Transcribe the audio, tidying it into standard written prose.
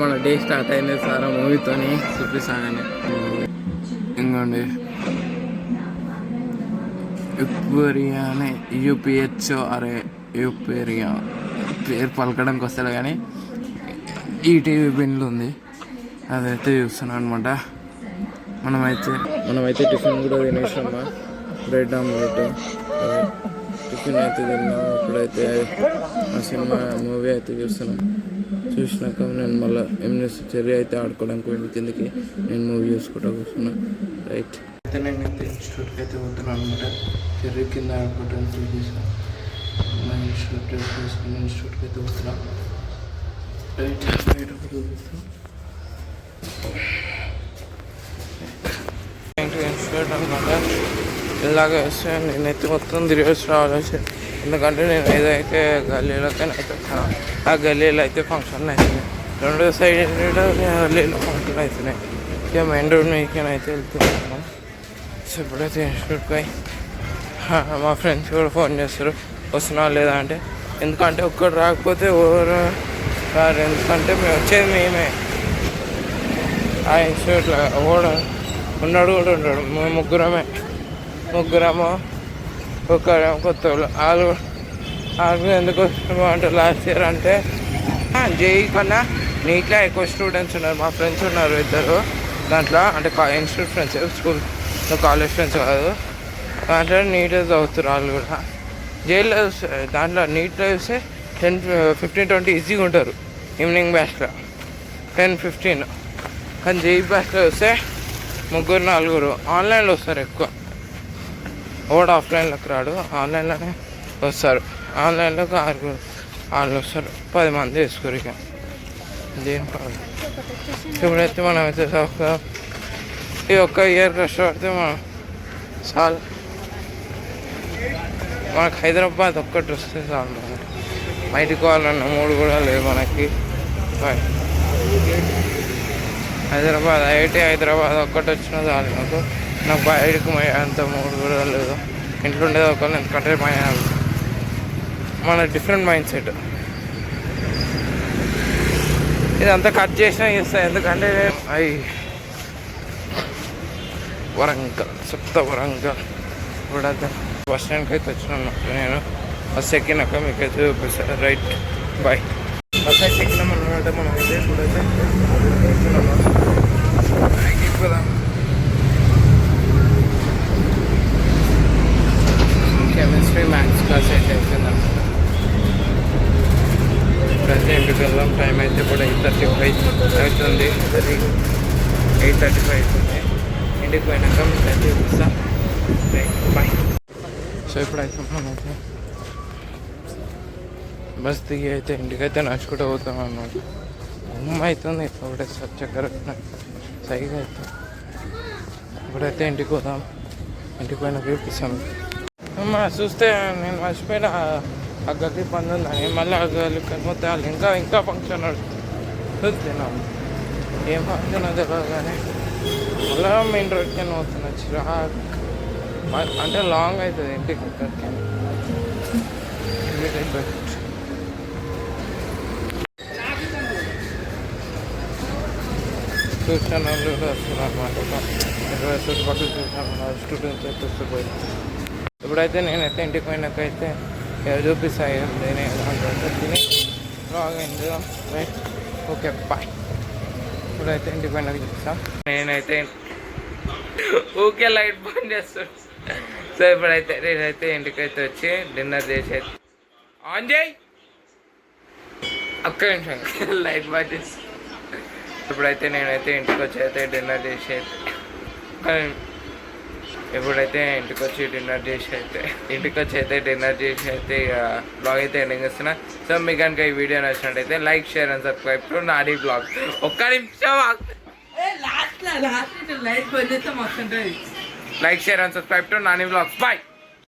మన day start అయింది sir మూవీతోని చూపిస్తానని. ఇంకోండి యుక్వేరియా అని యూపీహెచ్ఓఆర్ఏ యూపేరియా పేరు పలకడానికి వస్తుంది కానీ ఈటీవీ బిన్లు ఉంది, అదైతే చూస్తున్నాను అనమాట. మనమైతే టిఫిన్ కూడా తినేసామా, బ్రెడ్ ఆమ్లెట్ టిఫిన్ అయితే తిన్నాము. ఇప్పుడైతే ఆ సినిమా మూవీ అయితే చూసినాక నేను మళ్ళీ చెర్రీ అయితే ఆడుకోవడానికి వెళ్ళి కిందకి నేను మూవీ చూసుకుంటా కూర్చున్నా. రైట్ అయితే నేనైతే ఇన్స్టిట్యూట్కి అయితే పోతున్నాను అనమాట. చెర్రీ కింద ఆడుకోవడానికి చూపిస్తాను. మా ఇన్స్టిట్యూట్కి అయితే పోతున్నా. రైట్ చూపిస్తాను. ఇన్స్టిట్యూట్ అనమాట. ఇలాగ వస్తే నేనైతే మొత్తం తిరిగేసి రావాల్సి, ఎందుకంటే నేను ఏదైతే గల్లీలోకైనా అయితే ఆ గల్లీలో అయితే ఫంక్షన్ అవుతుంది. రెండో సైడ్ గల్లీలో ఫంక్షన్ అవుతున్నాయి. ఇక మెయిన్ రోడ్ మీదకైనా అయితే వెళ్తున్నాను. సో ఇప్పుడైతే ఇన్స్టిట్యూట్కి పోయి మా ఫ్రెండ్స్ కూడా ఫోన్ చేస్తారు వస్తున్నా లేదా అంటే, ఎందుకంటే ఒక్కడు రాకపోతే ఎవరు రారు, ఎందుకంటే మేము వచ్చేది మేమే. ఆ ఇన్స్టిట్యూట్లో కూడా ఉన్నాడు మేము ముగ్గురము ఒకరేమో కొత్త వాళ్ళు ఎందుకు వస్తున్నామో అంటే లాస్ట్ ఇయర్ అంటే జేఈ కన్నా నీట్గా ఎక్కువ స్టూడెంట్స్ ఉన్నారు. మా ఫ్రెండ్స్ ఉన్నారు ఇద్దరు దాంట్లో, అంటే institute friends, school college friends కాదు. దాంట్లో నీట్గా చదువుతారు వాళ్ళు కూడా. జైల్లో దాంట్లో నీట్గా చూస్తే 10-15-20 ఈజీగా ఉంటారు ఈవినింగ్ బ్యాచ్లో, 10-15. కానీ జేఈ బ్యాచ్లో వస్తే 3-4 ఆన్లైన్లో వస్తారు ఎక్కువ. ఒకటి ఆఫ్లైన్లోకి రాడు, ఆన్లైన్లోనే వస్తారు. ఆన్లైన్లోకి 6 వాళ్ళు వస్తారు, 10 మంది వేసుకోరు. ఇక దేని కాదు. ఇప్పుడైతే మనం అయితే ఈ ఒక్క ఇయర్ కష్టపడితే మనం చాలు. మనకు హైదరాబాద్ ఒక్కటి వస్తే చాలు. మనం బయటికి పోవాలన్న 3 కూడా లేవు మనకి. హైదరాబాద్ ఐఐటి హైదరాబాద్ ఒక్కటి వచ్చినా చాలు నాకు బయటకు అంత 3 కూడా లేదు. ఇంట్లో ఉండేది ఒకళ్ళు, ఎందుకంటే మన డిఫరెంట్ మైండ్ సెట్. ఇదంతా కట్ చేసినా చేస్తాయి, ఎందుకంటే అవి వరంగల్ వరంగల్ కూడా బస్ స్టాండ్కి అయితే వచ్చినాను నేను. బస్ ఎక్కినాక మీకైతే చూపిస్తాను. Right bye. బస్ అయితే ఎక్కినాం అనమాట. మనం అయితే ఇప్పుడైతే ఎక్కుదాం. కెమిస్ట్రీ మ్యాథ్స్ క్లాస్ అయితే అవుతుందన్నమాట. ఇప్పుడైతే ఇంటికి వెళ్దాం. టైం అయితే కూడా 8:35 అవుతుంది. 8:35 అవుతుంది. ఇంటికి పోయినాక మీకు అయితే చూపిస్తాం. బాయ్. సో ఇప్పుడైతే మనమైతే బస్ దిగి అయితే ఇంటికైతే నడుచుకుంటూ పోతాం అన్నమాట. అవుతుంది ఒకటే చక్కర సైగా అయితే. ఇప్పుడైతే ఇంటికి పోదాం. ఇంటికి పోయినా చూపిస్తాం. చూస్తే నేను మర్చిపోయిన ఆ గది పని ఉందని, మళ్ళీ ఆ గది మొత్తం వాళ్ళు ఇంకా ఫంక్షన్ చూస్తున్నాం. ఏం ఫంక్షన్ తెలియదు కానీ మళ్ళీ మెయిన్ రోడ్కి పోతున్నా. చిరాక్ అంటే లాంగ్ అవుతుంది ఇంటికి ఇక్కడికి. చూసిన వాళ్ళు కూడా వస్తున్నారు అన్నమాట. చుట్టుపక్కల చూసాను స్టూడెంట్స్ అయితే వస్తుపోయి. ఇప్పుడైతే నేనైతే ఇంటికి పోయినాకైతే చూపిస్తాయి నేనే దాంట్లో తిని బాగా ఎంజాయ్. Right okay bye. ఇప్పుడైతే ఇంటికి పోయినాక చూపిస్తాం. నేనైతే ఓకే లైట్ బంద్ చేస్తాను. సో ఇప్పుడైతే నేనైతే ఇంటికైతే వచ్చి డిన్నర్ చేసి ఆన్ చేయి ఒక్క నిమిషం లైట్ బంద్ చేసి. ఇప్పుడైతే నేనైతే ఇంటికి వచ్చి అయితే డిన్నర్ చేసి బ్లాగ్ అయితే ఎండింగ్ ఇస్తున్నా. సో మీకు కనుక ఈ వీడియో నచ్చినట్టయితే like, share and subscribe to Nani blog. ఒక్క నిమిషం like, share and subscribe to Nani blogs. Bye.